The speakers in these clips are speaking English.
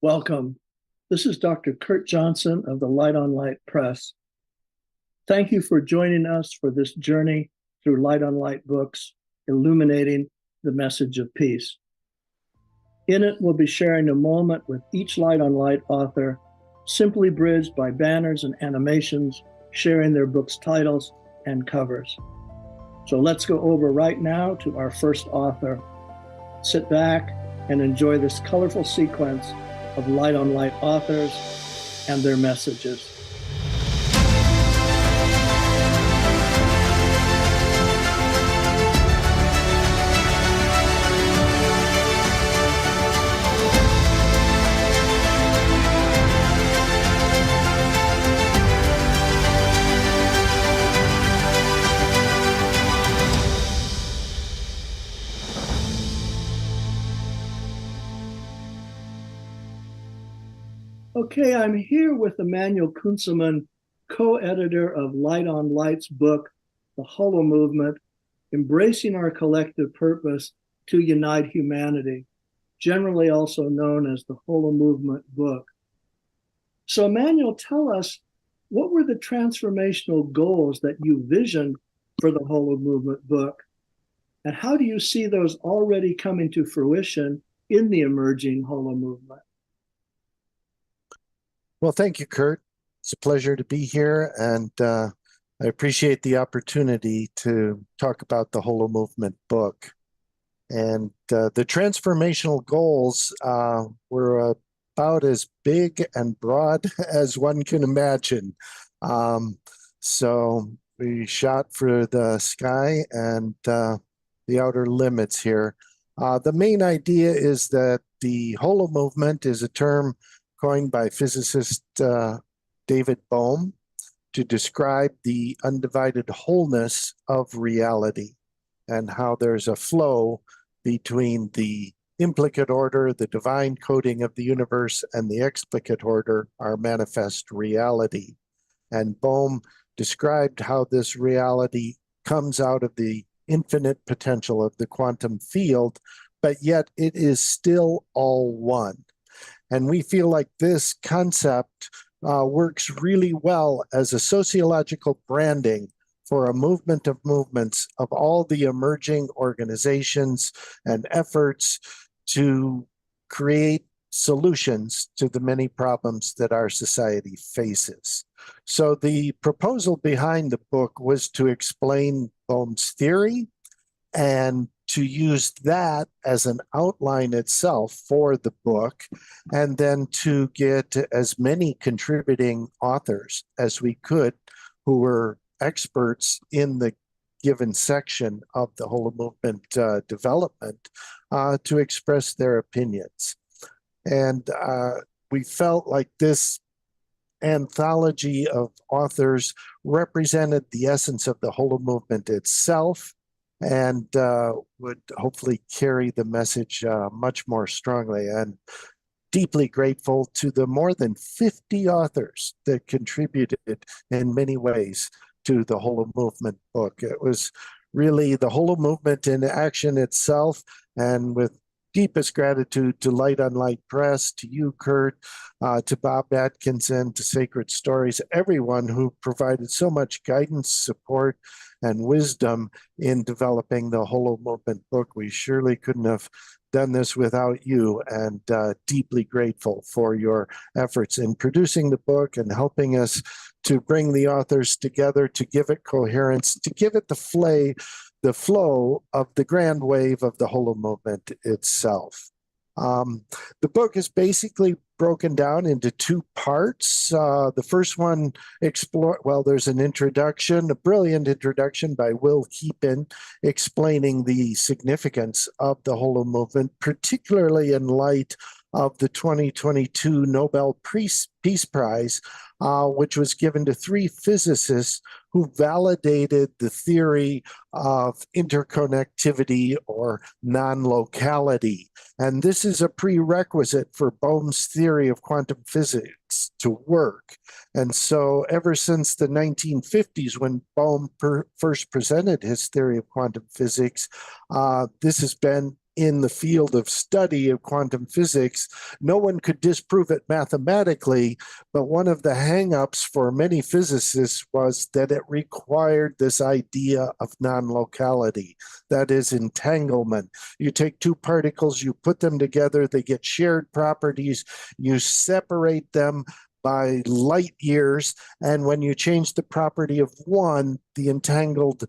Welcome. This is Dr. Kurt Johnson of the Lighton Light Press. Thank you for joining us for this journey through Lighton Light books, Illuminating the Message of Peace. In it, we'll be sharing a moment with each Lighton Light author, simply bridged by banners and animations, sharing their books' titles and covers. So let's go over right now to our first author. Sit back and enjoy this colorful sequence of Lighton Light authors and their messages. Okay, I'm here with Emmanuel Kunzelman, co-editor of Lighton Light's book, The Holo Movement, Embracing Our Collective Purpose to Unite Humanity, generally also known as the Holo Movement book. So Emmanuel, tell us, what were the transformational goals that you visioned for the Holo Movement book? And how do you see those already coming to fruition in the emerging Holo Movement? Well, thank you, Kurt. It's a pleasure to be here, and I appreciate the opportunity to talk about the Holo Movement book. And the transformational goals were about as big and broad as one can imagine. So we shot for the sky and the outer limits here. The main idea is that the Holo Movement is a term coined by physicist David Bohm to describe the undivided wholeness of reality and how there's a flow between the implicate order, the divine coding of the universe, and the explicate order, our manifest reality. And Bohm described how this reality comes out of the infinite potential of the quantum field, but yet it is still all one. And we feel like this concept works really well as a sociological branding for a movement of movements of all the emerging organizations and efforts to create solutions to the many problems that our society faces. So the proposal behind the book was to explain Bohm's theory and to use that as an outline itself for the book, and then to get as many contributing authors as we could who were experts in the given section of the Holo Movement development to express their opinions. And we felt like this anthology of authors represented the essence of the Holo Movement itself, and would hopefully carry the message much more strongly. And deeply grateful to the more than 50 authors that contributed in many ways to the Holo Movement book. It was really the Holo Movement in action itself, and with deepest gratitude to Lighton Light Press, to you, Kurt, to Bob Atkinson, to Sacred Stories, everyone who provided so much guidance, support, and wisdom in developing the Holo Movement book. We surely couldn't have done this without you, and deeply grateful for your efforts in producing the book and helping us to bring the authors together, to give it coherence, to give it the flow of the grand wave of the Holo Movement itself. The book is basically broken down into two parts. The first one there's an introduction, a brilliant introduction by Will Keepin, explaining the significance of the Holo Movement, particularly in light of the 2022 Nobel Peace Prize, which was given to 3 physicists who validated the theory of interconnectivity or non-locality. And this is a prerequisite for Bohm's theory of quantum physics to work. And so ever since the 1950s, when Bohm first presented his theory of quantum physics, this has been in the field of study of quantum physics. No one could disprove it mathematically, but one of the hang-ups for many physicists was that it required this idea of non-locality, that is entanglement. You take two particles, you put them together, they get shared properties, you separate them by light years, and when you change the property of one, the entangled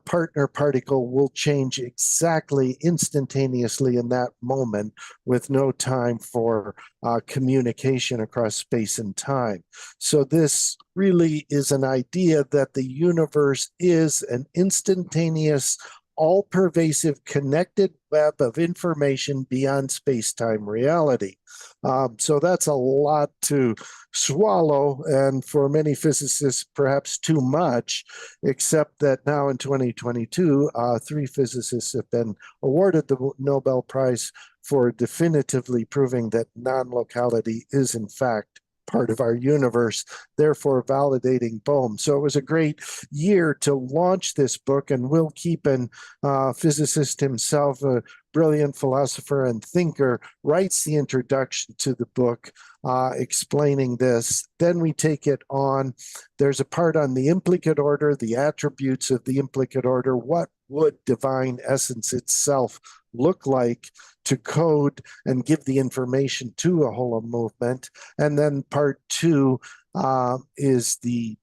partner particle will change exactly instantaneously in that moment with no time for communication across space and time. So this really is an idea that the universe is an instantaneous, all-pervasive connected web of information beyond space-time reality. So that's a lot to swallow, and for many physicists, perhaps too much, except that now in 2022, 3 physicists have been awarded the Nobel Prize for definitively proving that non-locality is in fact part of our universe, therefore validating Bohm. So it was a great year to launch this book, and Will Keepan, physicist himself, a brilliant philosopher and thinker, writes the introduction to the book explaining this. Then we take it on. There's a part on the implicate order, the attributes of the implicate order. What would divine essence itself look like to code and give the information to a holo movement? And then part 2 is the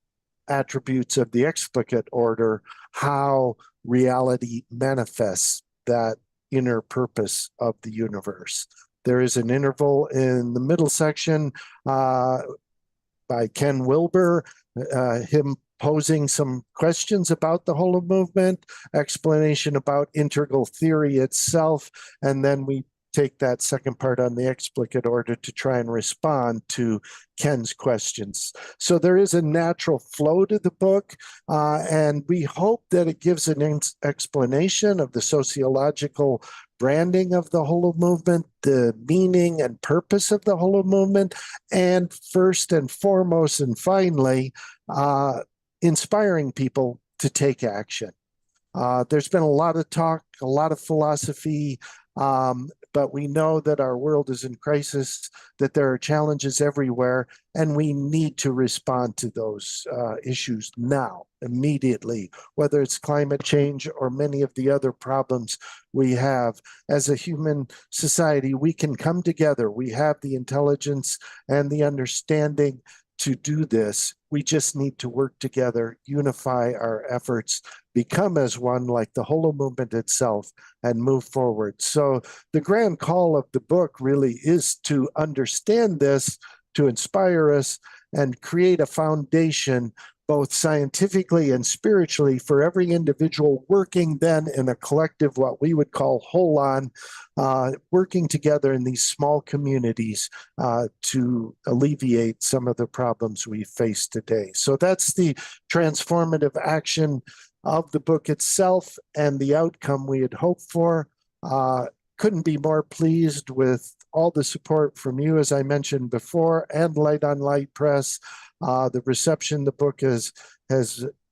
attributes of the explicate order, how reality manifests that inner purpose of the universe. There is an interval in the middle section by Ken Wilber, him posing some questions about the holo movement, explanation about integral theory itself, and then we take that second part on the explicate order to try and respond to Ken's questions. So there is a natural flow to the book, and we hope that it gives an explanation of the sociological branding of the holo movement, the meaning and purpose of the holo movement, and first and foremost and finally, inspiring people to take action. There's been a lot of talk, a lot of philosophy, but we know that our world is in crisis, that there are challenges everywhere, and we need to respond to those issues now, immediately, whether it's climate change or many of the other problems we have. As a human society, we can come together. We have the intelligence and the understanding to do this. We just need to work together, unify our efforts, become as one like the holo movement itself, and move forward. So the grand call of the book really is to understand this, to inspire us, and create a foundation both scientifically and spiritually for every individual working then in a collective, what we would call holon, working together in these small communities to alleviate some of the problems we face today. So that's the transformative action of the book itself and the outcome we had hoped for. Couldn't be more pleased with all the support from you, as I mentioned before, and Lighton Light Press. The reception the book has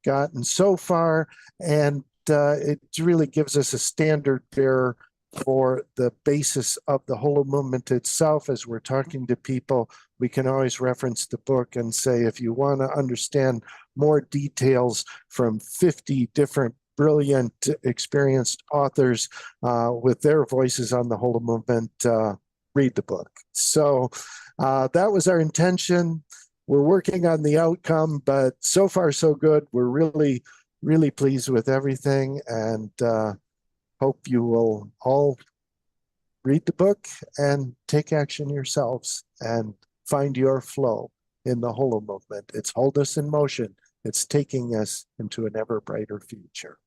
gotten so far, and it really gives us a standard bearer for the basis of the holo movement itself. As we're talking to people, we can always reference the book and say, if you want to understand more details from 50 different brilliant, experienced authors with their voices on the holo movement, read the book. So that was our intention. We're working on the outcome, but so far so good. We're really, really pleased with everything, and hope you will all read the book and take action yourselves and find your flow in the holo movement. It's hold us in motion. It's taking us into an ever brighter future.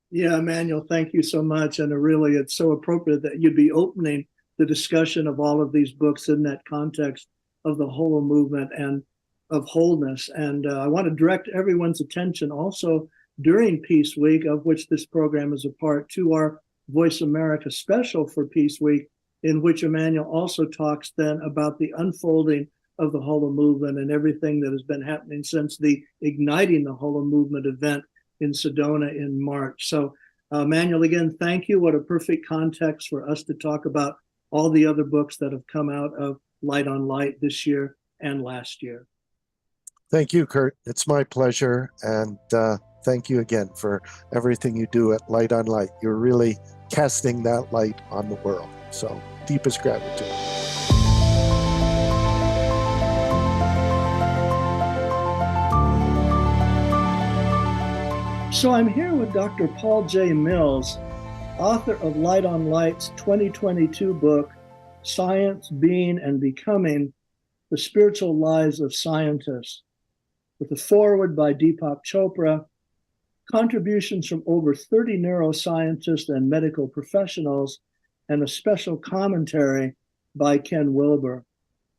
Yeah, Emmanuel, thank you so much. And really, it's so appropriate that you'd be opening the discussion of all of these books in that context of the holo movement and of wholeness. And I want to direct everyone's attention also during Peace Week, of which this program is a part, to our Voice America special for Peace Week, in which Emmanuel also talks then about the unfolding of the holo movement and everything that has been happening since the Igniting the Holo Movement event in Sedona in March. So Manuel, again, thank you. What a perfect context for us to talk about all the other books that have come out of Light on Light this year and last year. Thank you, Kurt. It's my pleasure. And thank you again for everything you do at Light on Light. You're really casting that light on the world. So, deepest gratitude. So I'm here with Dr. Paul J. Mills, author of Light on Light's 2022 book, Science, Being, and Becoming, The Spiritual Lives of Scientists, with a foreword by Deepak Chopra, contributions from over 30 neuroscientists and medical professionals, and a special commentary by Ken Wilber.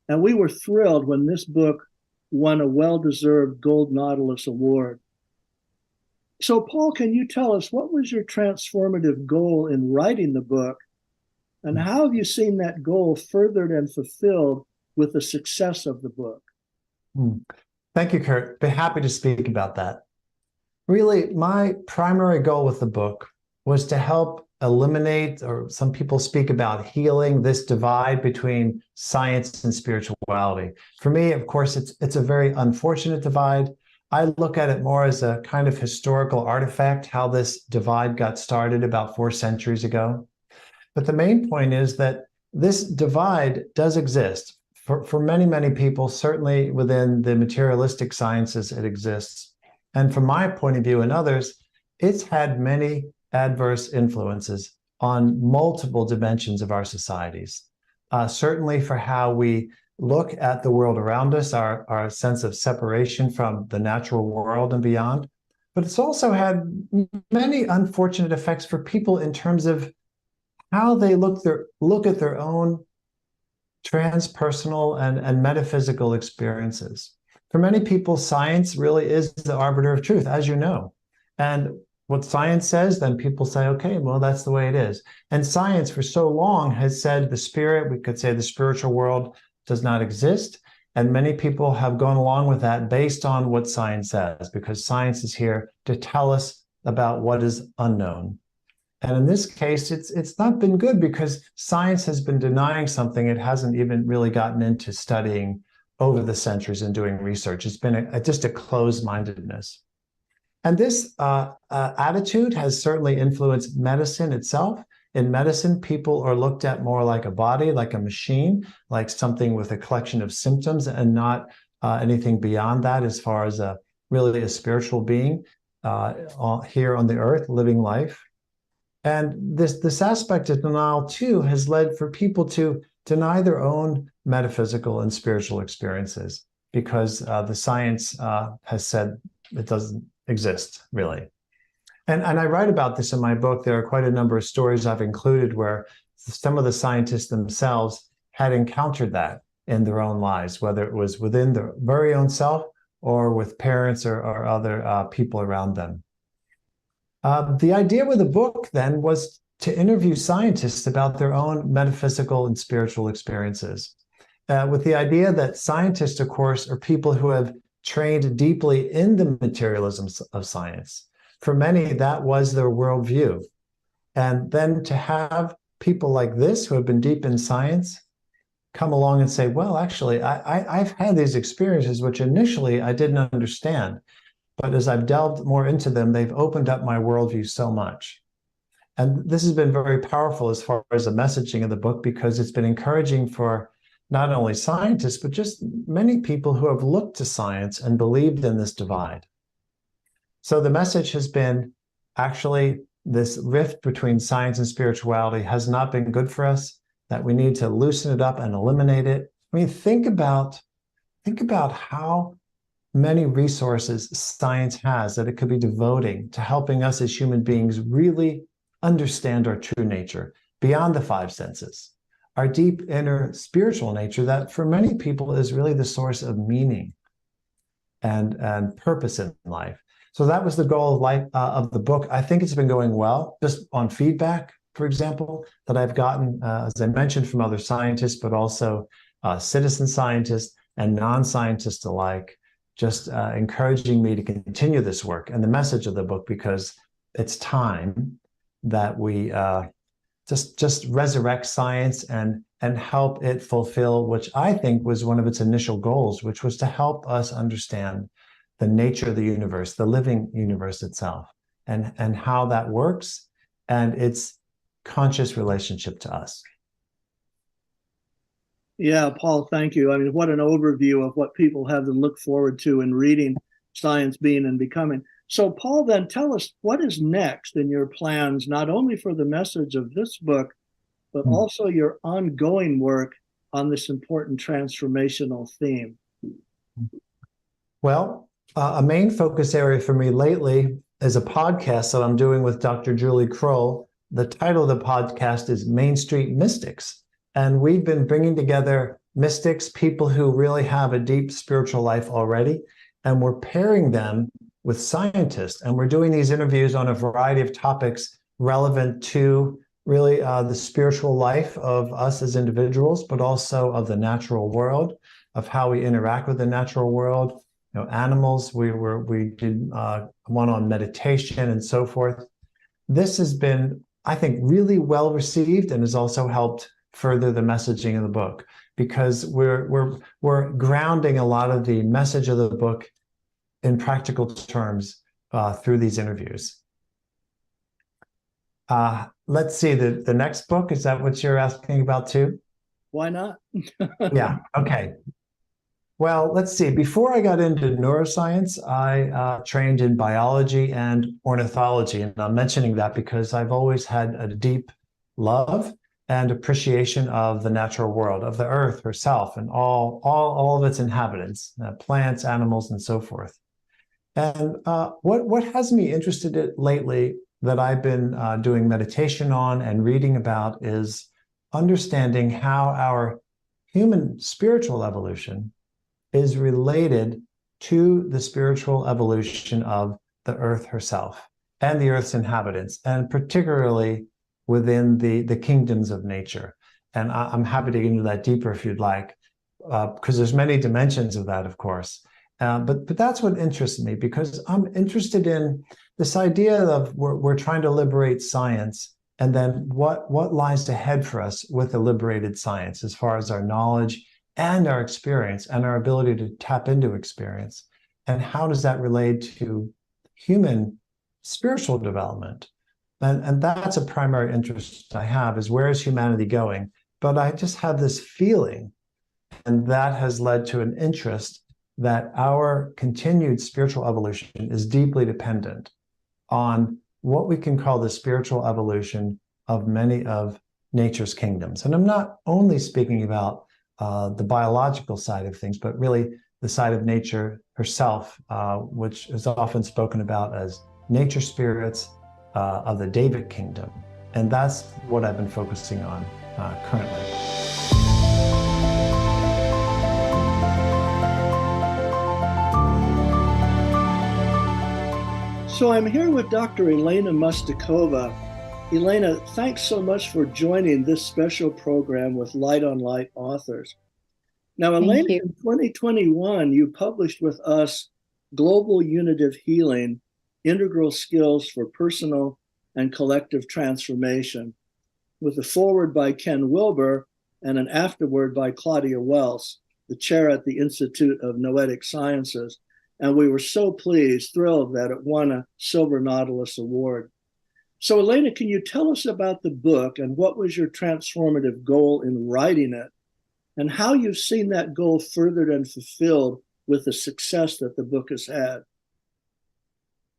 And we were thrilled when this book won a well-deserved Gold Nautilus-award. So, Paul, can you tell us what was your transformative goal in writing the book, and how have you seen that goal furthered and fulfilled with the success of the book? Thank you, Kurt. Be happy to speak about that. Really, my primary goal with the book was to help eliminate, or some people speak about healing, this divide between science and spirituality. For me, of course, it's a very unfortunate divide. I look at it more as a kind of historical artifact, how this divide got started about 4 centuries ago. But the main point is that this divide does exist. For many, many people, certainly within the materialistic sciences, it exists. And from my point of view and others, it's had many adverse influences on multiple dimensions of our societies. Certainly for how we look at the world around us, our sense of separation from the natural world and beyond. But it's also had many unfortunate effects for people in terms of how they look at their own transpersonal and metaphysical experiences. For many people, science really is the arbiter of truth, as you know. And what science says, then people say, okay, well, that's the way it is. And science for so long has said the spirit, we could say the spiritual world, does not exist. And many people have gone along with that based on what science says, because science is here to tell us about what is unknown. And in this case, it's not been good, because science has been denying something it hasn't even really gotten into studying over the centuries and doing research. It's been just a closed-mindedness. And this attitude has certainly influenced medicine itself. In medicine, people are looked at more like a body, like a machine, like something with a collection of symptoms, and not anything beyond that as far as really a spiritual being here on the earth, living life. And this aspect of denial, too, has led for people to deny their own metaphysical and spiritual experiences, because the science has said it doesn't exist, really. And I write about this in my book. There are quite a number of stories I've included where some of the scientists themselves had encountered that in their own lives, whether it was within their very own self or with parents or other people around them. The idea with the book then was to interview scientists about their own metaphysical and spiritual experiences, with the idea that scientists, of course, are people who have trained deeply in the materialism of science. For many, that was their worldview. And then to have people like this who have been deep in science come along and say, well, actually, I've had these experiences which initially I didn't understand. But as I've delved more into them, they've opened up my worldview so much. And this has been very powerful as far as the messaging of the book, because it's been encouraging for not only scientists, but just many people who have looked to science and believed in this divide. So the message has been, actually, this rift between science and spirituality has not been good for us, that we need to loosen it up and eliminate it. I mean, think about how many resources science has that it could be devoting to helping us as human beings really understand our true nature beyond the 5 senses, our deep inner spiritual nature that for many people is really the source of meaning and purpose in life. So that was the goal of the book. I think it's been going well, just on feedback, for example, that I've gotten, as I mentioned, from other scientists, but also citizen scientists and non-scientists alike, just encouraging me to continue this work and the message of the book, because it's time. that we just resurrect science and help it fulfill, which I think was one of its initial goals, which was to help us understand the nature of the universe, the living universe itself, and how that works and its conscious relationship to us. Yeah, Paul, thank you. I mean, what an overview of what people have to look forward to in reading Science, Being, and Becoming. So, Paul, then tell us what is next in your plans, not only for the message of this book, but also your ongoing work on this important transformational theme. Well, a main focus area for me lately is a podcast that I'm doing with Dr. Julie Kroll. The title of the podcast is Main Street Mystics. And we've been bringing together mystics, people who really have a deep spiritual life already, and we're pairing them with scientists. And we're doing these interviews on a variety of topics relevant to really the spiritual life of us as individuals, but also of the natural world, of how we interact with the natural world. You know, animals, we did one on meditation and so forth. This has been, I think, really well received and has also helped further the messaging of the book, because we're grounding a lot of the message of the book in practical terms through these interviews. Let's see, the next book, is that what you're asking about too? Why not? Yeah, okay. Well, let's see. Before I got into neuroscience, I trained in biology and ornithology. And I'm mentioning that because I've always had a deep love and appreciation of the natural world, of the earth herself, and all of its inhabitants, plants, animals, and so forth. And what has me interested in lately that I've been doing meditation on and reading about is understanding how our human spiritual evolution is related to the spiritual evolution of the earth herself and the earth's inhabitants, and particularly within the kingdoms of nature. And I'm happy to get into that deeper if you'd like, because there's many dimensions of that, of course. But that's what interests me, because I'm interested in this idea of we're trying to liberate science, and then what lies ahead for us with the liberated science as far as our knowledge and our experience and our ability to tap into experience. And how does that relate to human spiritual development? And that's a primary interest I have, is where is humanity going? But I just have this feeling, and that has led to an interest that our continued spiritual evolution is deeply dependent on what we can call the spiritual evolution of many of nature's kingdoms. And I'm not only speaking about the biological side of things, but really the side of nature herself, which is often spoken about as nature spirits of the David kingdom. And that's what I've been focusing on currently. So I'm here with Dr. Elena Mustakova. Elena, thanks so much for joining this special program with Light on Light authors. Now, Elena, in 2021, you published with us Global Unitive Healing, Integral Skills for Personal and Collective Transformation, with a foreword by Ken Wilber and an afterword by Claudia Wells, the chair at the Institute of Noetic Sciences. And we were so thrilled that it won a Silver Nautilus-award. So, Elena, can you tell us about the book and what was your transformative goal in writing it, and how you've seen that goal furthered and fulfilled with the success that the book has had?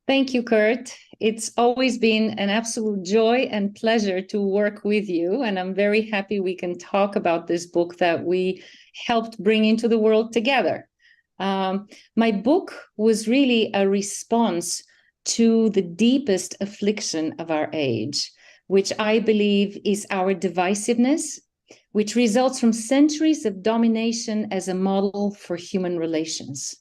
Thank you, Kurt. It's always been an absolute joy and pleasure to work with you. And I'm very happy we can talk about this book that we helped bring into the world together. My book was really a response to the deepest affliction of our age, which I believe is our divisiveness, which results from centuries of domination as a model for human relations.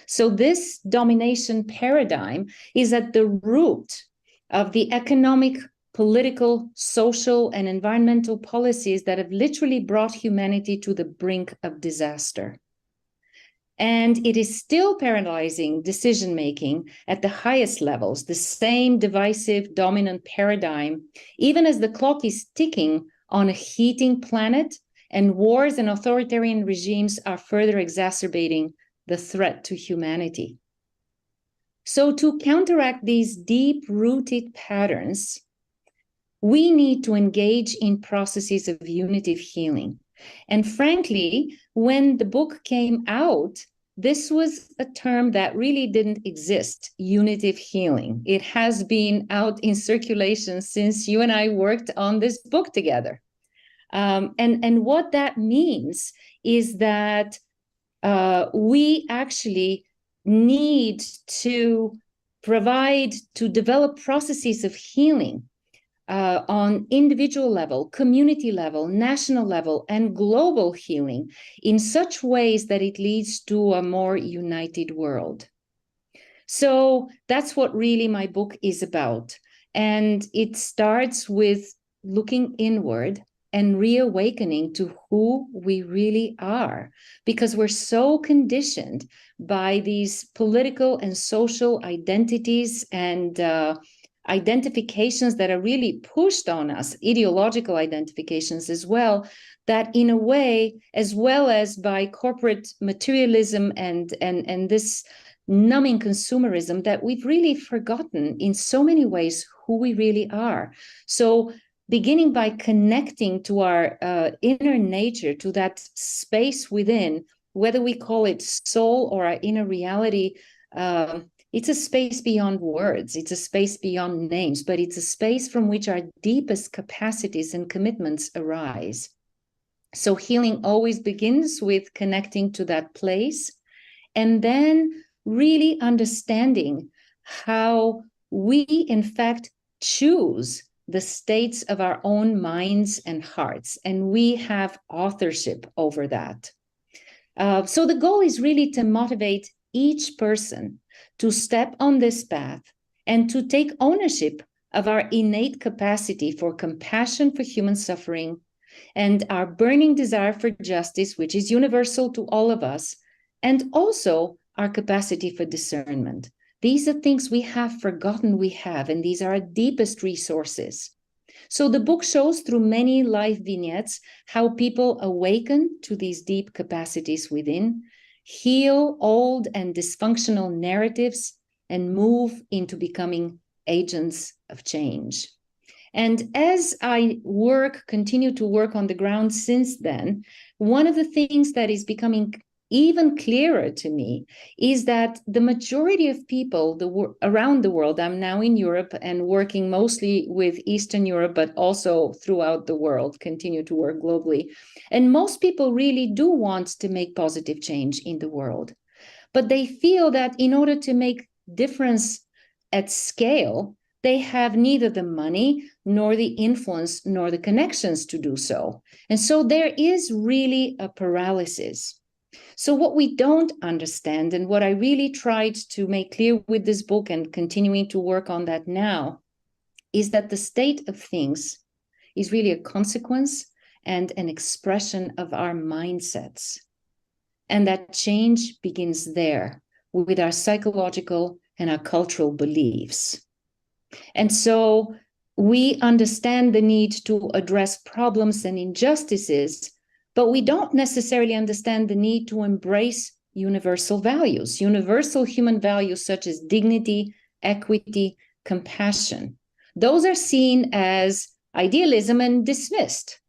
So this domination paradigm is at the root of the economic, political, social, and environmental policies that have literally brought humanity to the brink of disaster. And it is still paralyzing decision-making at the highest levels, the same divisive, dominant paradigm, even as the clock is ticking on a heating planet, and wars and authoritarian regimes are further exacerbating the threat to humanity. So to counteract these deep-rooted patterns, we need to engage in processes of unitive healing. And frankly, when the book came out, this was a term that really didn't exist, unitive healing. It has been out in circulation since you and I worked on this book together. And what that means is that we actually need to develop processes of healing on individual level, community level, national level, and global healing in such ways that it leads to a more united world. So that's what really my book is about. And it starts with looking inward and reawakening to who we really are, because we're so conditioned by these political and social identities and identifications that are really pushed on us, ideological identifications as well, that in a way, as well as by corporate materialism and this numbing consumerism, that we've really forgotten in so many ways who we really are. So beginning by connecting to our inner nature, to that space within, whether we call it soul or our inner reality, it's a space beyond words, it's a space beyond names, but it's a space from which our deepest capacities and commitments arise. So healing always begins with connecting to that place, and then really understanding how we, in fact, choose the states of our own minds and hearts, and we have authorship over that. So the goal is really to motivate each person to step on this path and to take ownership of our innate capacity for compassion for human suffering and our burning desire for justice, which is universal to all of us, and also our capacity for discernment. These are things we have forgotten we have, and these are our deepest resources. So the book shows through many life vignettes how people awaken to these deep capacities within, heal old and dysfunctional narratives, and move into becoming agents of change. And as I continue to work on the ground since then, one of the things that is becoming even clearer to me is that the majority of people around the world, I'm now in Europe and working mostly with Eastern Europe, but also throughout the world, continue to work globally. And most people really do want to make positive change in the world. But they feel that in order to make difference at scale, they have neither the money nor the influence nor the connections to do so. And so there is really a paralysis. So what we don't understand, and what I really tried to make clear with this book and continuing to work on that now, is that the state of things is really a consequence and an expression of our mindsets. And that change begins there with our psychological and our cultural beliefs. And so we understand the need to address problems and injustices, but we don't necessarily understand the need to embrace universal values, universal human values such as dignity, equity, compassion. Those are seen as idealism and dismissed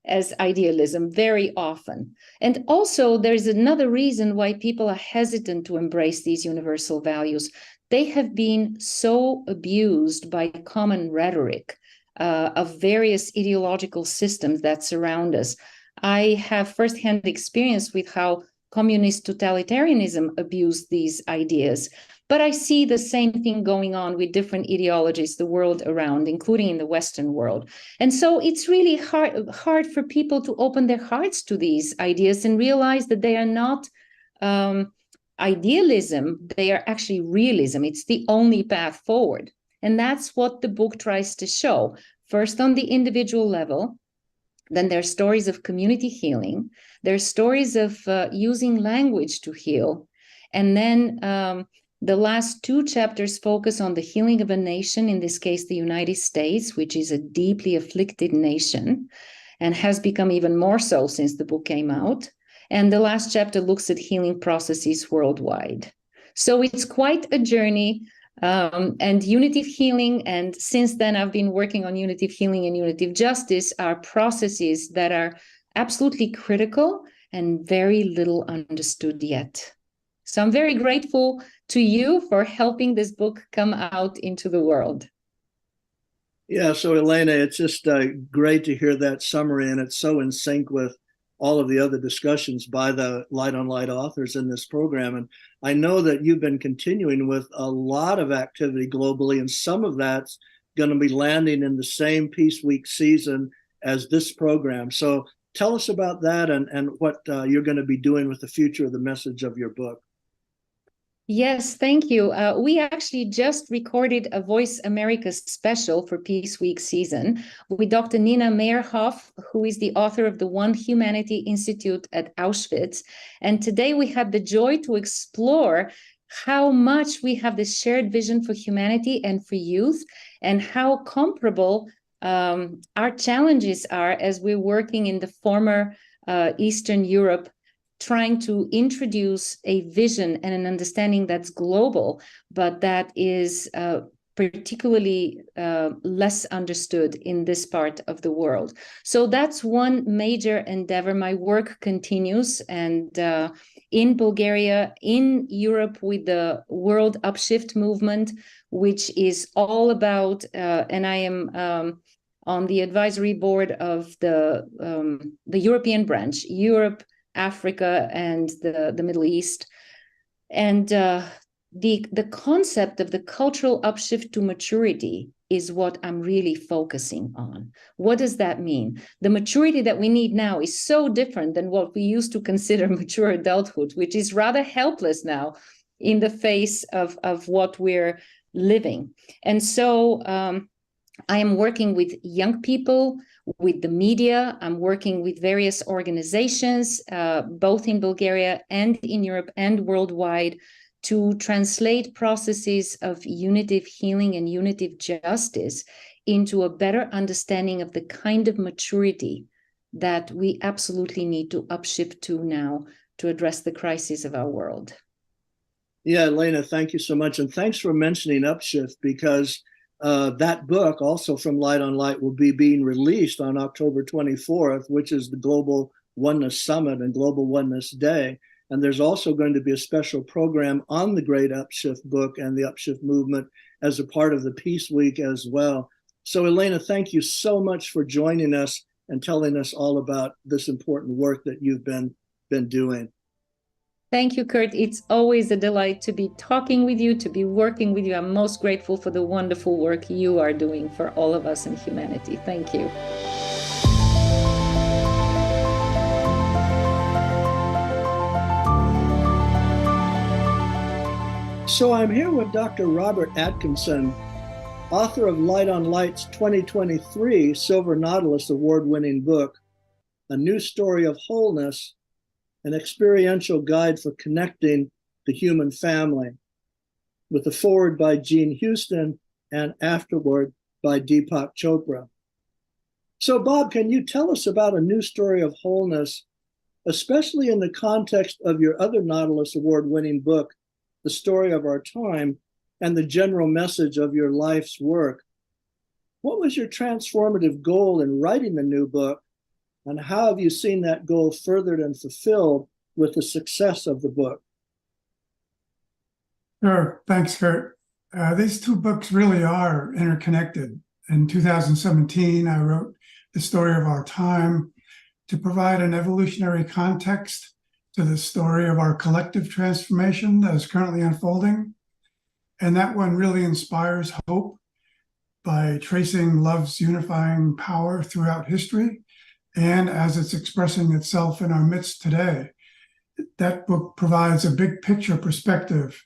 as idealism very often. And also there's another reason why people are hesitant to embrace these universal values. They have been so abused by common rhetoric of various ideological systems that surround us. I have firsthand experience with how communist totalitarianism abused these ideas, but I see the same thing going on with different ideologies the world around, including in the Western world. And so it's really hard for people to open their hearts to these ideas and realize that they are not idealism, they are actually realism. It's the only path forward. And that's what the book tries to show. First, on the individual level, Then there are stories of community healing. There are stories of using language to heal. And then the last two chapters focus on the healing of a nation, in this case, the United States, which is a deeply afflicted nation and has become even more so since the book came out. And the last chapter looks at healing processes worldwide. So it's quite a journey. And unitive healing, and since then I've been working on unitive healing and unitive justice, are processes that are absolutely critical and very little understood yet. So I'm very grateful to you for helping this book come out into the world. Yeah, so Elena, it's just great to hear that summary, and it's so in sync with all of the other discussions by the Light on Light authors in this program. And I know that you've been continuing with a lot of activity globally, and some of that's going to be landing in the same Peace Week season as this program. So tell us about that and what you're going to be doing with the future of the message of your book. Yes, thank you. We actually just recorded a Voice America special for Peace Week season with Dr. Nina Meyerhoff, who is the author of the One Humanity Institute at Auschwitz. And today we had the joy to explore how much we have this shared vision for humanity and for youth, and how comparable our challenges are as we're working in the former Eastern Europe, trying to introduce a vision and an understanding that's global, but that is particularly less understood in this part of the world. So that's one major endeavor. My work continues, and in Bulgaria, in Europe, with the World Upshift movement, which is all about, and I am on the advisory board of the European branch, Europe, Africa, and the Middle East. And the concept of the cultural upshift to maturity is what I'm really focusing on. What does that mean? The maturity that we need now is so different than what we used to consider mature adulthood, which is rather helpless now in the face of what we're living. And so I am working with young people, with the media. I'm working with various organizations, both in Bulgaria and in Europe and worldwide, to translate processes of unitive healing and unitive justice into a better understanding of the kind of maturity that we absolutely need to upshift to now to address the crises of our world. Yeah, Elena, thank you so much. And thanks for mentioning Upshift, because that book, also from Light on Light, will be being released on October 24th, which is the Global Oneness Summit and Global Oneness Day. And there's also going to be a special program on the Great Upshift book and the Upshift movement as a part of the Peace Week as well. So Elena, thank you so much for joining us and telling us all about this important work that you've been doing. Thank you, Kurt. It's always a delight to be talking with you, to be working with you. I'm most grateful for the wonderful work you are doing for all of us in humanity. Thank you. So I'm here with Dr. Robert Atkinson, author of Light on Light's 2023 Silver Nautilus-award winning book, A New Story of Wholeness, an experiential guide for connecting the human family, with a foreword by Jean Houston and afterward by Deepak Chopra. So Bob, can you tell us about A New Story of Wholeness, especially in the context of your other Nautilus Award winning book, The Story of Our Time, and the general message of your life's work? What was your transformative goal in writing the new book? And how have you seen that goal furthered and fulfilled with the success of the book? Sure. Thanks, Kurt. These two books really are interconnected. In 2017, I wrote The Story of Our Time to provide an evolutionary context to the story of our collective transformation that is currently unfolding. And that one really inspires hope by tracing love's unifying power throughout history, and as it's expressing itself in our midst today. That book provides a big picture perspective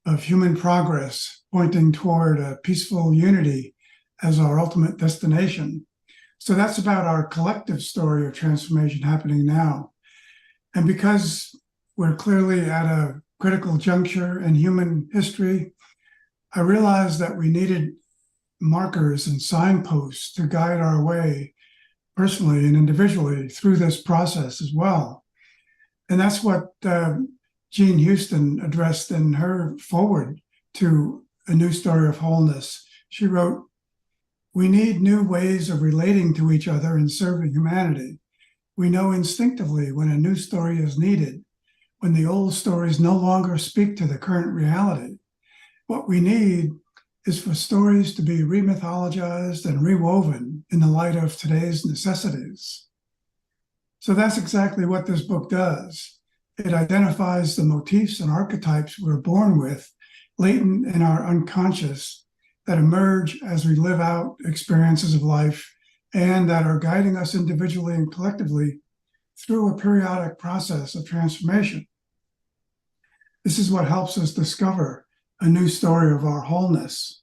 of human progress, pointing toward a peaceful unity as our ultimate destination. So that's about our collective story of transformation happening now. And because we're clearly at a critical juncture in human history, I realized that we needed markers and signposts to guide our way personally and individually through this process as well. And that's what Jean Houston addressed in her foreword to A New Story of Wholeness. She wrote, "We need new ways of relating to each other and serving humanity. We know instinctively when a new story is needed, when the old stories no longer speak to the current reality. What we need is for stories to be remythologized and rewoven in the light of today's necessities." So that's exactly what this book does. It identifies the motifs and archetypes we're born with, latent in our unconscious, that emerge as we live out experiences of life and that are guiding us individually and collectively through a periodic process of transformation. This is what helps us discover a new story of our wholeness.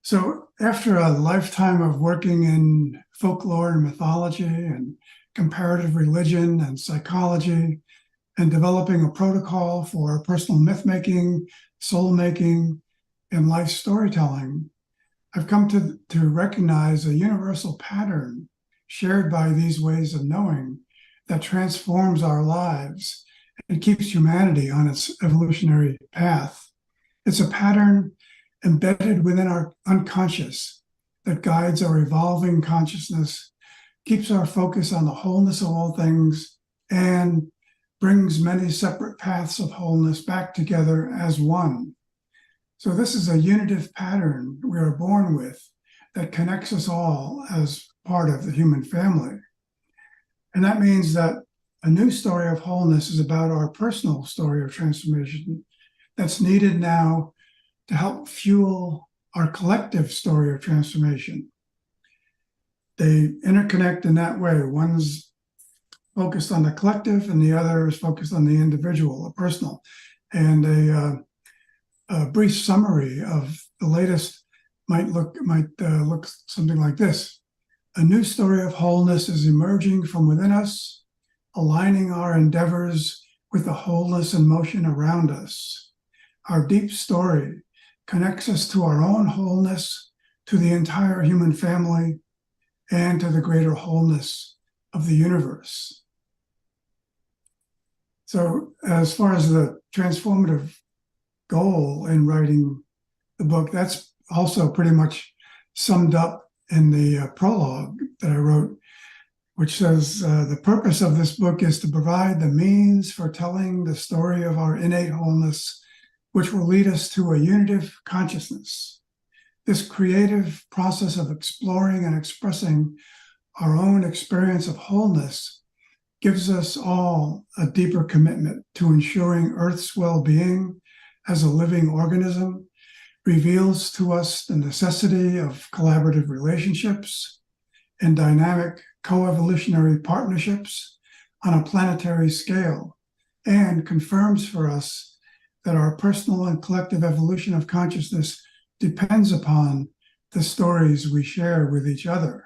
So after a lifetime of working in folklore and mythology and comparative religion and psychology, and developing a protocol for personal myth-making, soul-making, and life storytelling, I've come to recognize a universal pattern shared by these ways of knowing that transforms our lives and keeps humanity on its evolutionary path. It's a pattern embedded within our unconscious that guides our evolving consciousness, keeps our focus on the wholeness of all things, and brings many separate paths of wholeness back together as one. So this is a unitive pattern we are born with that connects us all as part of the human family. And that means that A New Story of Wholeness is about our personal story of transformation that's needed now to help fuel our collective story of transformation. They interconnect in that way. One's focused on the collective and the other is focused on the individual, the personal. And a brief summary of the latest might look something like this. A new story of wholeness is emerging from within us, aligning our endeavors with the wholeness and motion around us. Our deep story connects us to our own wholeness, to the entire human family, and to the greater wholeness of the universe. So as far as the transformative goal in writing the book, that's also pretty much summed up in the prologue that I wrote, which says, the purpose of this book is to provide the means for telling the story of our innate wholeness, which will lead us to a unitive consciousness. This creative process of exploring and expressing our own experience of wholeness gives us all a deeper commitment to ensuring Earth's well-being as a living organism, reveals to us the necessity of collaborative relationships and dynamic co-evolutionary partnerships on a planetary scale, and confirms for us that our personal and collective evolution of consciousness depends upon the stories we share with each other.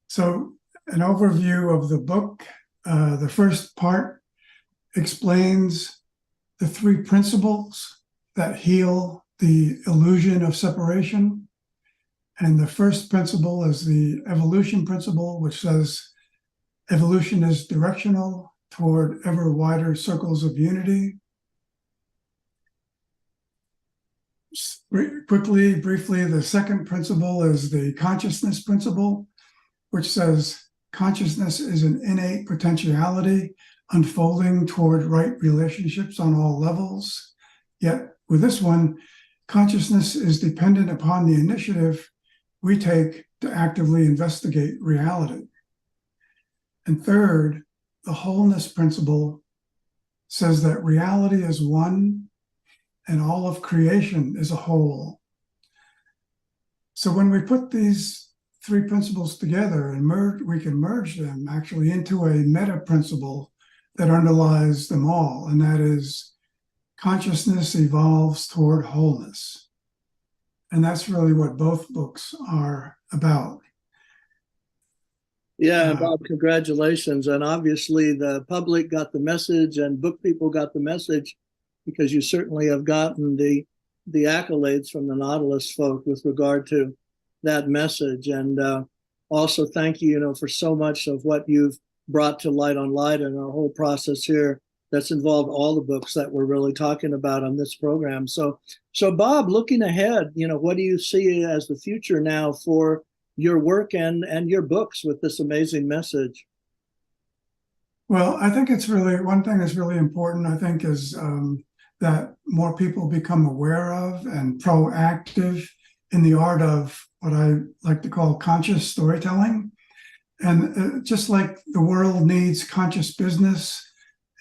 So, an overview of the book. The first part explains the three principles that heal the illusion of separation. And the first principle is the evolution principle, which says evolution is directional toward ever wider circles of unity. Briefly, the second principle is the consciousness principle, which says consciousness is an innate potentiality unfolding toward right relationships on all levels. Yet with this one, consciousness is dependent upon the initiative we take to actively investigate reality. And third, the wholeness principle says that reality is one and all of creation is a whole. So when we put these three principles together and we can merge them actually into a meta principle that underlies them all, and that is consciousness evolves toward wholeness. And that's really what both books are about. Yeah, and Uh, Bob, congratulations. And obviously, the public got the message, and book people got the message, because you certainly have gotten the accolades from the Nautilus folk with regard to that message. And also, thank you, for so much of what you've brought to Light on Light and our whole process here. That's involved all the books that we're really talking about on this program. So Bob, looking ahead, what do you see as the future now for your work and your books with this amazing message? well, I think it's really one thing that's really important, I think, is that more people become aware of and proactive in the art of what I like to call conscious storytelling. And just like the world needs conscious business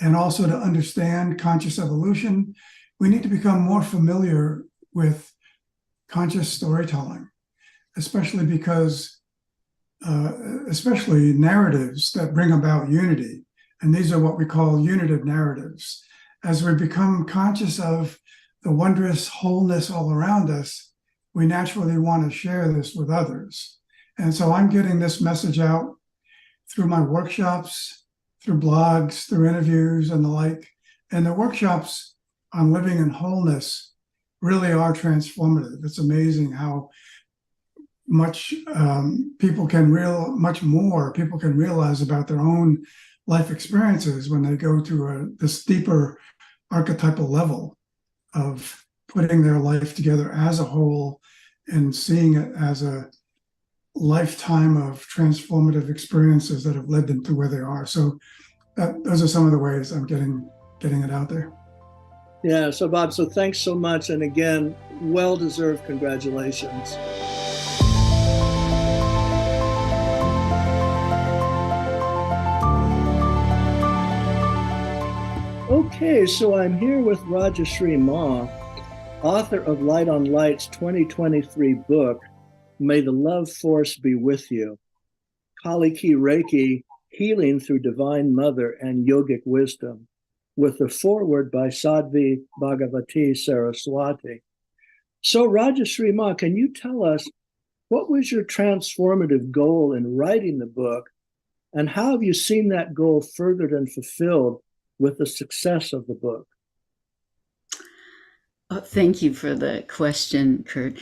and also to understand conscious evolution, we need to become more familiar with conscious storytelling, especially because, especially narratives that bring about unity. And these are what we call unitive narratives. As we become conscious of the wondrous wholeness all around us, we naturally want to share this with others. And so I'm getting this message out through my workshops, through blogs, through interviews and the like. And the workshops on living in wholeness really are transformative. It's amazing how much people can realize about their own life experiences when they go to this deeper archetypal level of putting their life together as a whole and seeing it as a lifetime of transformative experiences that have led them to where they are. So those are some of the ways I'm getting it out there. Yeah, so Bob, so thanks so much. And again, well-deserved congratulations. Okay, so I'm here with Rajashree Ma, author of Light on Light's 2023 book, May the Love Force Be With You, Kali Ki Reiki, Healing Through Divine Mother and Yogic Wisdom, with the foreword by Sadhvi Bhagavati Saraswati. So Rajashree Ma, can you tell us, what was your transformative goal in writing the book, and how have you seen that goal furthered and fulfilled with the success of the book? Oh, thank you for the question, Kurt.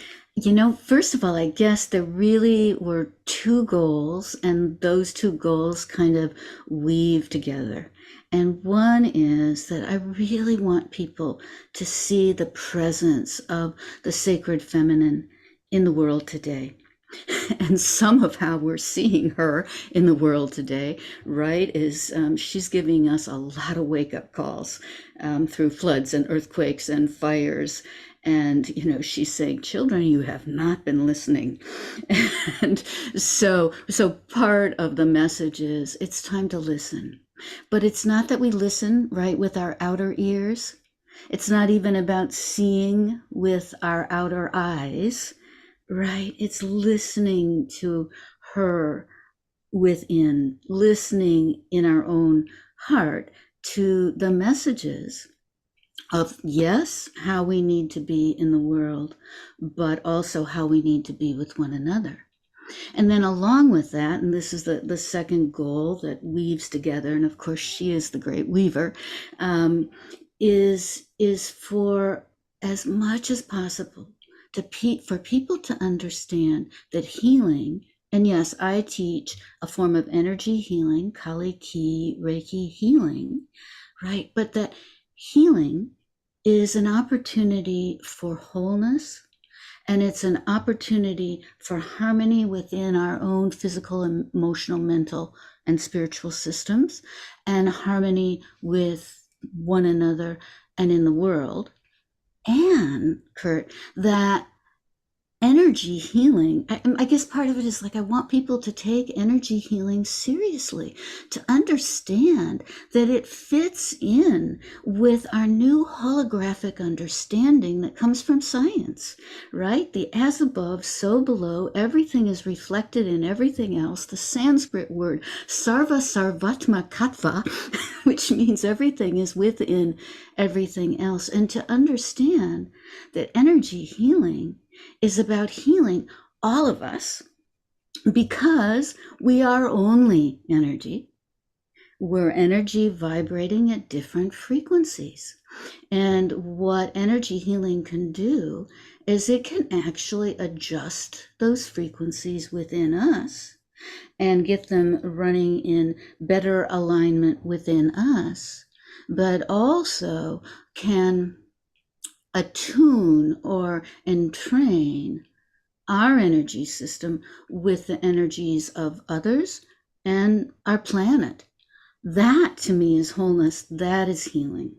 First of all, I guess there really were two goals, and those two goals kind of weave together. And one is that I really want people to see the presence of the sacred feminine in the world today. And some of how we're seeing her in the world today, right, is she's giving us a lot of wake-up calls through floods and earthquakes and fires. And, she's saying, children, you have not been listening. And so part of the message is it's time to listen. But it's not that we listen, right, with our outer ears. It's not even about seeing with our outer eyes. Right, it's listening to her within, listening in our own heart to the messages of, yes, how we need to be in the world, but also how we need to be with one another. And then along with that, and this is the second goal that weaves together, and of course she is the great weaver, is for as much as possible for people to understand that healing, and yes, I teach a form of energy healing, Kali Ki Reiki healing, right? But that healing is an opportunity for wholeness, and it's an opportunity for harmony within our own physical, emotional, mental, and spiritual systems, and harmony with one another and in the world. And Kurt, that energy healing, I guess part of it is like I want people to take energy healing seriously, to understand that it fits in with our new holographic understanding that comes from science, right? The as above, so below, everything is reflected in everything else. The Sanskrit word sarva sarvatma katva, which means everything is within everything else. And to understand that energy healing is about healing all of us, because we are only energy. We're energy vibrating at different frequencies. And what energy healing can do is it can actually adjust those frequencies within us and get them running in better alignment within us, but also can attune or entrain our energy system with the energies of others and our planet. That to me is wholeness. That is healing.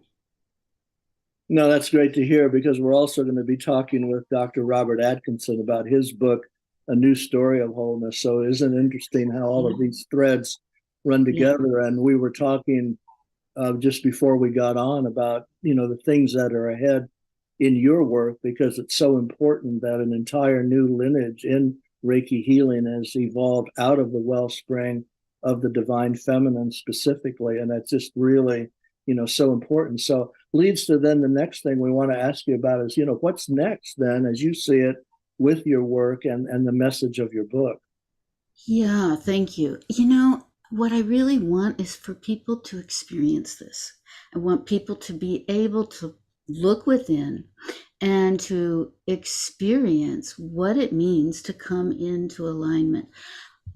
No, that's great to hear, because we're also going to be talking with Dr. Robert Atkinson about his book, A New Story of Wholeness. So isn't it interesting how all of these threads run together? And we were talking just before we got on about, the things that are ahead in your work, because it's so important that an entire new lineage in Reiki healing has evolved out of the wellspring of the divine feminine specifically. And that's just really, so important. So leads to then the next thing we want to ask you about is, what's next then, as you see it, with your work and the message of your book? Yeah, thank you. What I really want is for people to experience this. I want people to be able to look within and to experience what it means to come into alignment.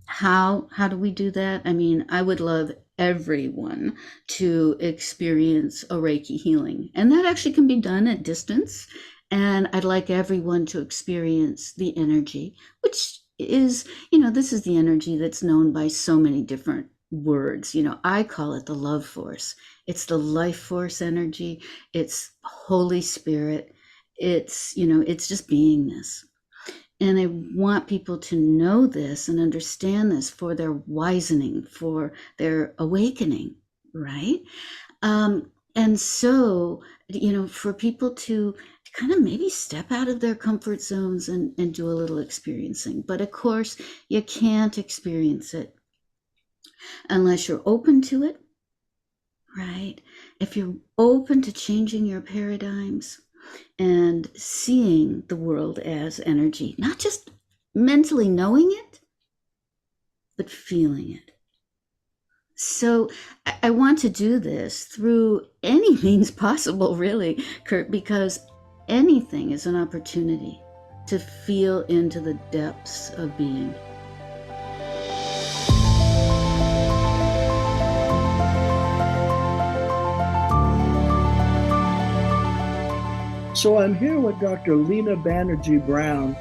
How do we do that? I mean, I would love everyone to experience a Reiki healing, and that actually can be done at distance. And I'd like everyone to experience the energy, which is, this is the energy that's known by so many different words. I call it the love force. It's the life force energy. It's Holy Spirit. It's, it's just beingness. And I want people to know this and understand this for their wisening, for their awakening, right? And so, for people to kind of maybe step out of their comfort zones and do a little experiencing. But of course, you can't experience it unless you're open to it, right? If you're open to changing your paradigms and seeing the world as energy, not just mentally knowing it, but feeling it. So I want to do this through any means possible, really, Kurt, because anything is an opportunity to feel into the depths of being. So I'm here with Dr. Lena Banerjee Brown,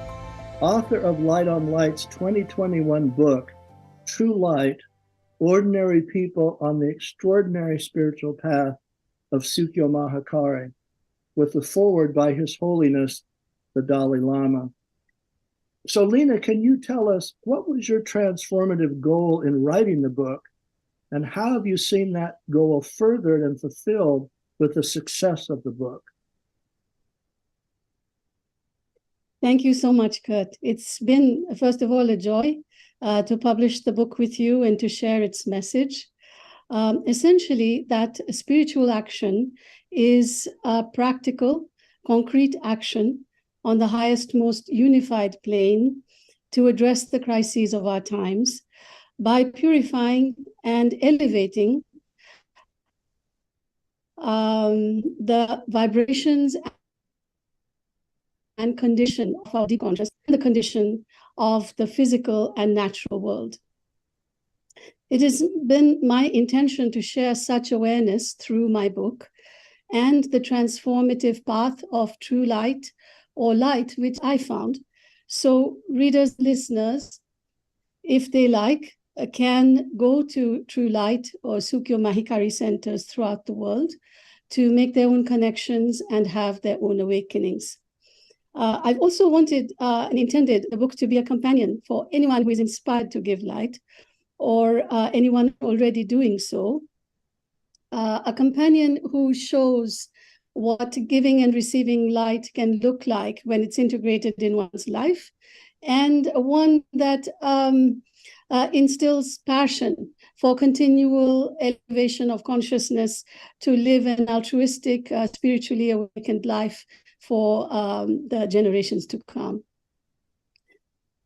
author of Lighton Light's 2021 book, True Light, Ordinary People on the Extraordinary Spiritual Path of Sukyo Mahakari, with the foreword by His Holiness, the Dalai Lama. So Lena, can you tell us, what was your transformative goal in writing the book, and how have you seen that goal furthered and fulfilled with the success of the book? Thank you so much, Kurt. It's been, first of all, a joy to publish the book with you and to share its message. Essentially, that spiritual action is a practical, concrete action on the highest, most unified plane to address the crises of our times by purifying and elevating the vibrations and condition of our deep conscious, and the condition of the physical and natural world. It has been my intention to share such awareness through my book and the transformative path of true light, or light, which I found. So readers, listeners, if they like, can go to True Light or Sukyo Mahikari centers throughout the world to make their own connections and have their own awakenings. I've also wanted and intended the book to be a companion for anyone who is inspired to give light, or anyone already doing so. A companion who shows what giving and receiving light can look like when it's integrated in one's life, and one that instills passion for continual elevation of consciousness to live an altruistic, spiritually awakened life for the generations to come.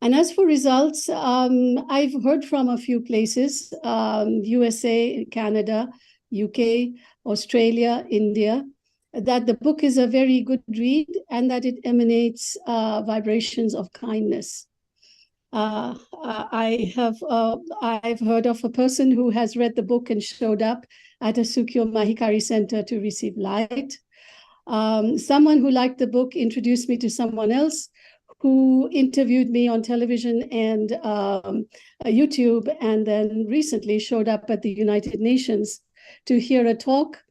And as for results, I've heard from a few places, USA, Canada, UK, Australia, India, that the book is a very good read and that it emanates vibrations of kindness. I've heard of a person who has read the book and showed up at a Sukyo Mahikari Center to receive light. Someone who liked the book introduced me to someone else who interviewed me on television and YouTube, and then recently showed up at the United Nations to hear a talk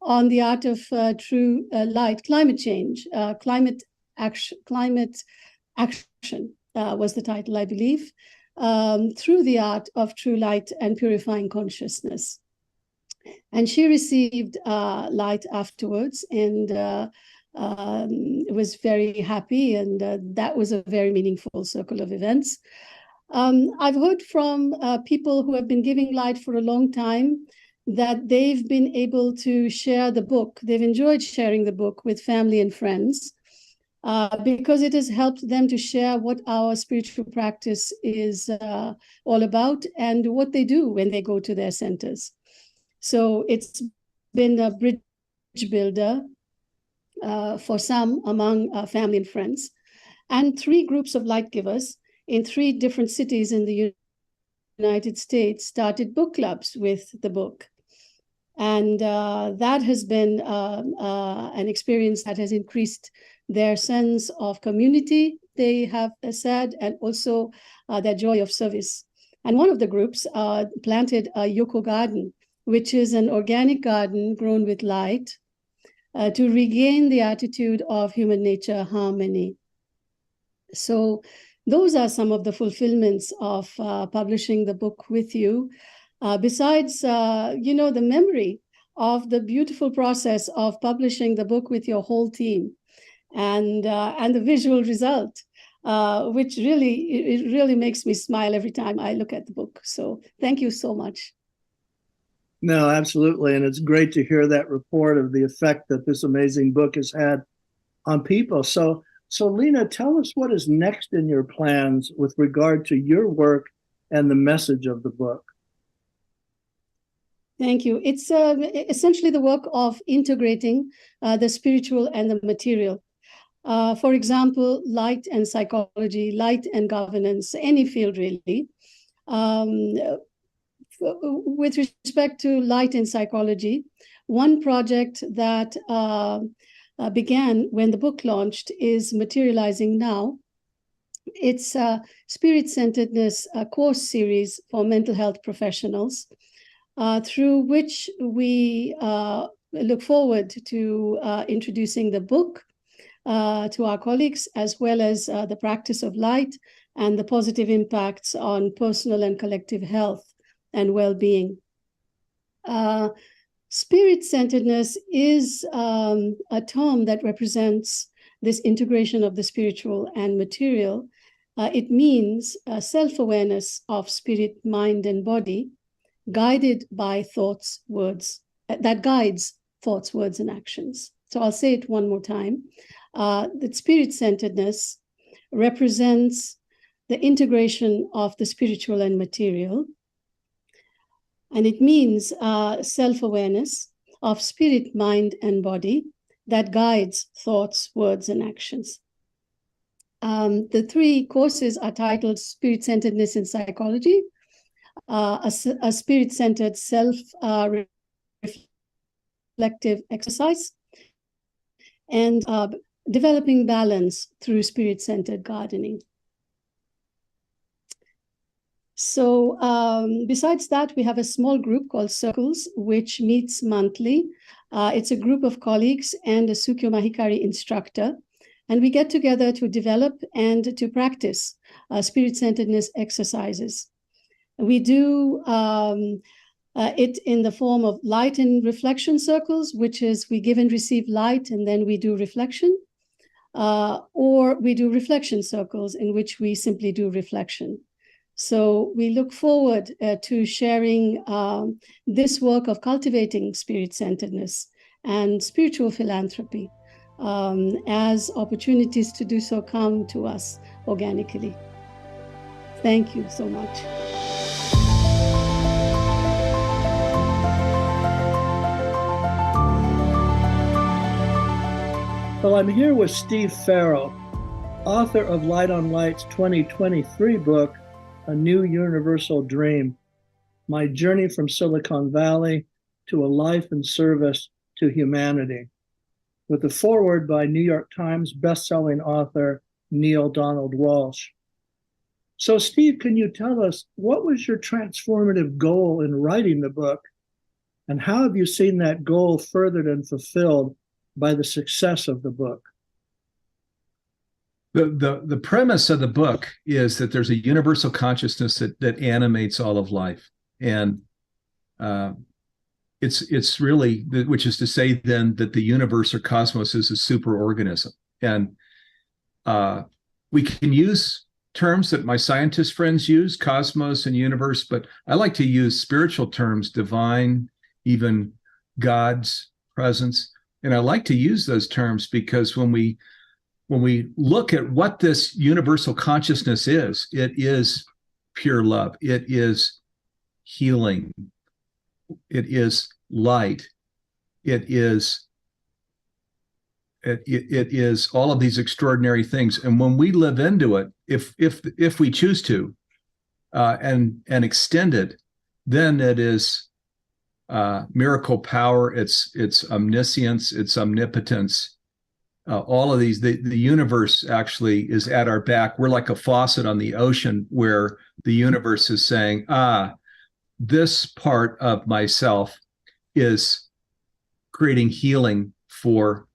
on the art of true light, climate change, climate action was the title, I believe, through the art of true light and purifying consciousness. And she received light afterwards and was very happy, and that was a very meaningful circle of events. I've heard from people who have been giving light for a long time that they've been able to share the book. They've enjoyed sharing the book with family and friends because it has helped them to share what our spiritual practice is all about and what they do when they go to their centers. So it's been a bridge builder for some among family and friends. And 3 groups of light givers in 3 different cities in the United States started book clubs with the book. And that has been an experience that has increased their sense of community, they have said, and also their joy of service. And one of the groups planted a Yoko garden, which is an organic garden grown with light to regain the attitude of human nature harmony. So those are some of the fulfillments of publishing the book with you. Besides, the memory of the beautiful process of publishing the book with your whole team, and the visual result, which really makes me smile every time I look at the book. So thank you so much. No, absolutely. And it's great to hear that report of the effect that this amazing book has had on people. So Lena, tell us what is next in your plans with regard to your work and the message of the book. Thank you. It's essentially the work of integrating the spiritual and the material. For example, light and psychology, light and governance, any field really. With respect to light and psychology, one project that began when the book launched is materializing now. It's a spirit-centeredness course series for mental health professionals, through which we look forward to introducing the book to our colleagues, as well as the practice of light and the positive impacts on personal and collective health and well-being. Spirit-centeredness is a term that represents this integration of the spiritual and material. It means self-awareness of spirit, mind, and body, guided by thoughts, words, that guides thoughts, words, and actions. So I'll say it one more time. That spirit-centeredness represents the integration of the spiritual and material. And it means self-awareness of spirit, mind, and body that guides thoughts, words, and actions. The 3 courses are titled Spirit-Centeredness in Psychology, a spirit-centered self-reflective exercise, and developing balance through spirit-centered gardening. So besides that, we have a small group called Circles, which meets monthly. It's a group of colleagues and a Sukyo Mahikari instructor. And we get together to develop and to practice spirit-centeredness exercises. We do it in the form of light and reflection circles, which is we give and receive light and then we do reflection. Or we do reflection circles in which we simply do reflection. So we look forward to sharing this work of cultivating spirit-centeredness and spiritual philanthropy as opportunities to do so come to us organically. Thank you so much. Well, I'm here with Steve Farrell, author of Light on Light's 2023 book, A New Universal Dream, My Journey from Silicon Valley to a Life in Service to Humanity, with a foreword by New York Times bestselling author Neil Donald Walsch. So, Steve, can you tell us, what was your transformative goal in writing the book, and how have you seen that goal furthered and fulfilled by the success of the book? The premise of the book is that there's a universal consciousness that animates all of life, and it's really, which is to say then that the universe or cosmos is a superorganism, and we can use terms that my scientist friends use, cosmos and universe, but I like to use spiritual terms, divine, even God's presence. And I like to use those terms because when we look at what this universal consciousness is, it is pure love. It is healing. It is light. It is all of these extraordinary things. And when we live into it, if we choose to, and extend it, then it is miracle power, it's omniscience, it's omnipotence. All of these, the universe actually is at our back. We're like a faucet on the ocean where the universe is saying, this part of myself is creating healing for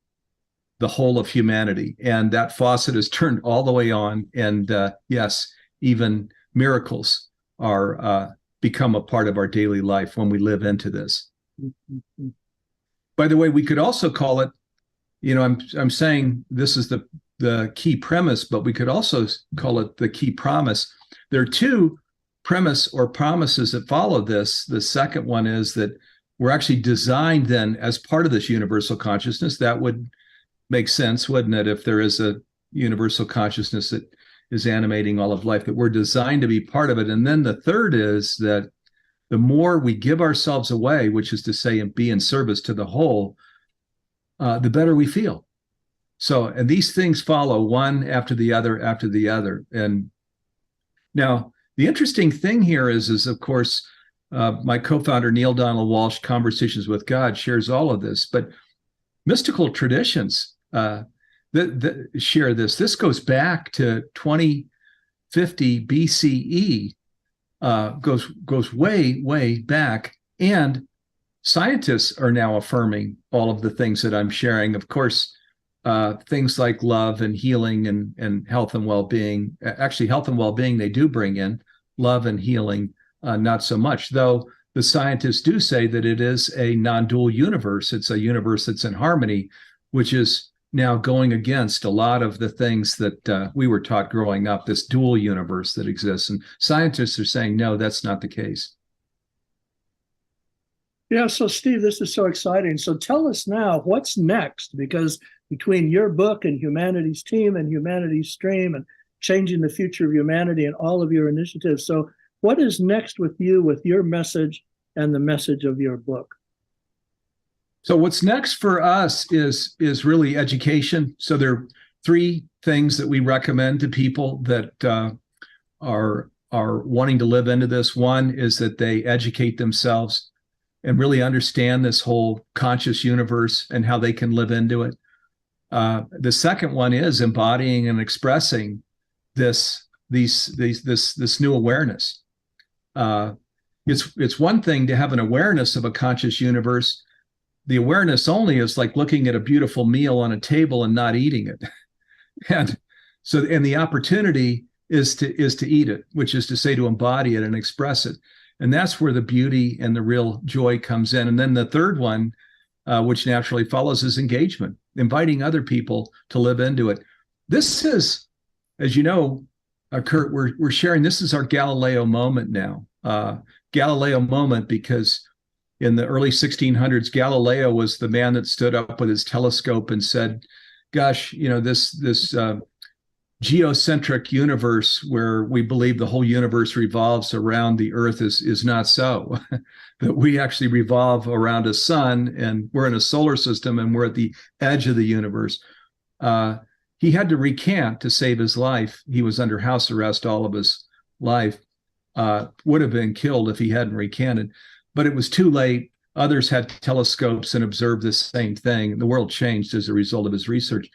the whole of humanity. And that faucet is turned all the way on. And yes, even miracles are become a part of our daily life when we live into this. By the way, we could also call it, I'm saying this is the key premise, but we could also call it the key promise. There are two premise or promises that follow this. The second one is that we're actually designed then as part of this universal consciousness. That would make sense, wouldn't it, if there is a universal consciousness that is animating all of life, that we're designed to be part of it. And then the third is that the more we give ourselves away, which is to say, and be in service to the whole, the better we feel. So, and these things follow one after the other after the other. And now the interesting thing here is of course, my co-founder, Neil Donald Walsch, Conversations with God, shares all of this, but mystical traditions that share this. This goes back to 2050 BCE, goes way, way back. And scientists are now affirming all of the things that I'm sharing. Of course, things like love and healing and health and well-being. Actually, health and well-being, they do bring in. Love and healing, not so much, though the scientists do say that it is a non-dual universe. It's a universe that's in harmony, which is now going against a lot of the things that we were taught growing up, this dual universe that exists. And scientists are saying, no, that's not the case. Yeah, so Steve, this is so exciting. So tell us now, what's next? Because between your book and Humanity's Team and Humanity's Stream and Changing the Future of Humanity and all of your initiatives, so what is next with you, with your message and the message of your book? So what's next for us is really education. So there are three things that we recommend to people that are wanting to live into this. One is that they educate themselves and really understand this whole conscious universe and how they can live into it. The second one is embodying and expressing this new awareness. It's one thing to have an awareness of a conscious universe. The awareness only is like looking at a beautiful meal on a table and not eating it. And the opportunity is to eat it, which is to say to embody it and express it. And that's where the beauty and the real joy comes in. And then the third one, which naturally follows, is engagement, inviting other people to live into it. This is, as you know, Kurt, we're sharing, this is our Galileo moment now. Galileo moment because in the early 1600s, Galileo was the man that stood up with his telescope and said, gosh, this geocentric universe where we believe the whole universe revolves around the Earth is not so. That we actually revolve around a sun, and we're in a solar system, and we're at the edge of the universe. He had to recant to save his life. He was under house arrest all of his life. Would have been killed if he hadn't recanted, but it was too late. Others had telescopes and observed the same thing. The world changed as a result of his research.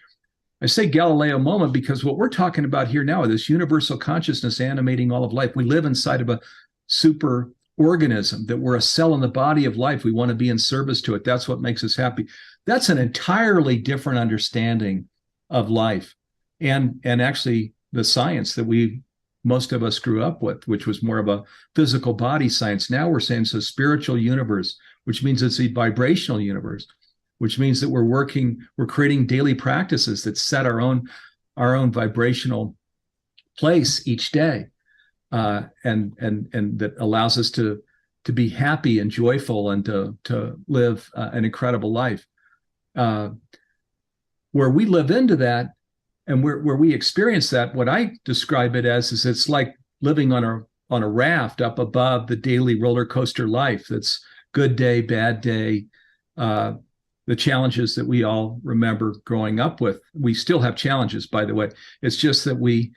I say Galileo moment because what we're talking about here now is this universal consciousness animating all of life. We live inside of a super organism, that we're a cell in the body of life. We want to be in service to it. That's what makes us happy. That's an entirely different understanding of life, and actually the science that most of us grew up with, which was more of a physical body science. Now we're saying it's a spiritual universe, which means it's a vibrational universe, which means that we're creating daily practices that set our own vibrational place each day, and that allows us to be happy and joyful and to live an incredible life. Where we live into that, and where we experience that, what I describe it as is it's like living on a raft up above the daily roller coaster life. That's good day, bad day. The challenges that we all remember growing up with. We still have challenges, by the way. It's just that we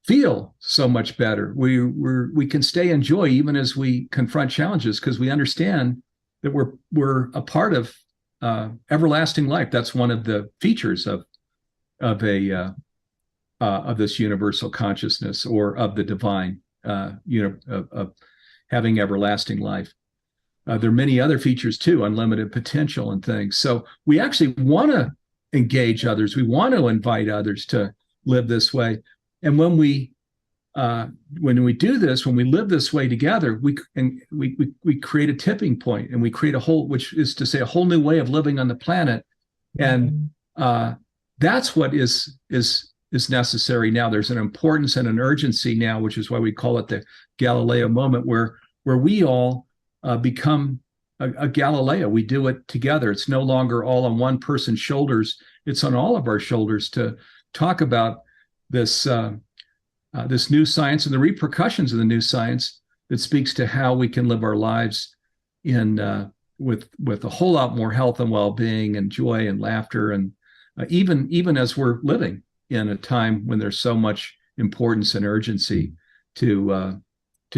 feel so much better. We can stay in joy even as we confront challenges, because we understand that we're a part of everlasting life. That's one of the features of this universal consciousness, or of the divine, of having everlasting life. There are many other features too, unlimited potential and things. So we actually want to engage others. We want to invite others to live this way. And when we do this, when we live this way together, we create a tipping point, and we create which is to say, a whole new way of living on the planet. And that's what is necessary now. There's an importance and an urgency now, which is why we call it the Galileo moment, where we all become a Galileo. We do it together. It's no longer all on one person's shoulders. It's on all of our shoulders to talk about this new science and the repercussions of the new science that speaks to how we can live our lives with a whole lot more health and well-being and joy and laughter, and even as we're living in a time when there's so much importance and urgency to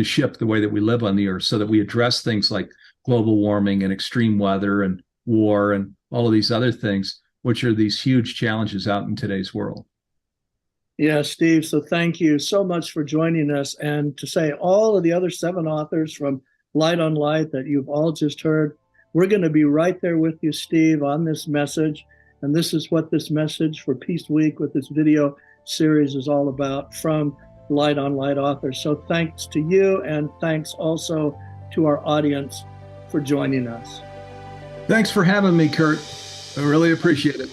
shift the way that we live on the earth, so that we address things like global warming and extreme weather and war and all of these other things, which are these huge challenges out in today's world. Yeah, Steve, so thank you so much for joining us. And to say all of the other 7 authors from Light on Light that you've all just heard, we're going to be right there with you, Steve, on this message. And this is what this message for Peace Week with this video series is all about, from Light on Light authors. So thanks to you, and thanks also to our audience for joining us. Thanks for having me, Kurt. I really appreciate it.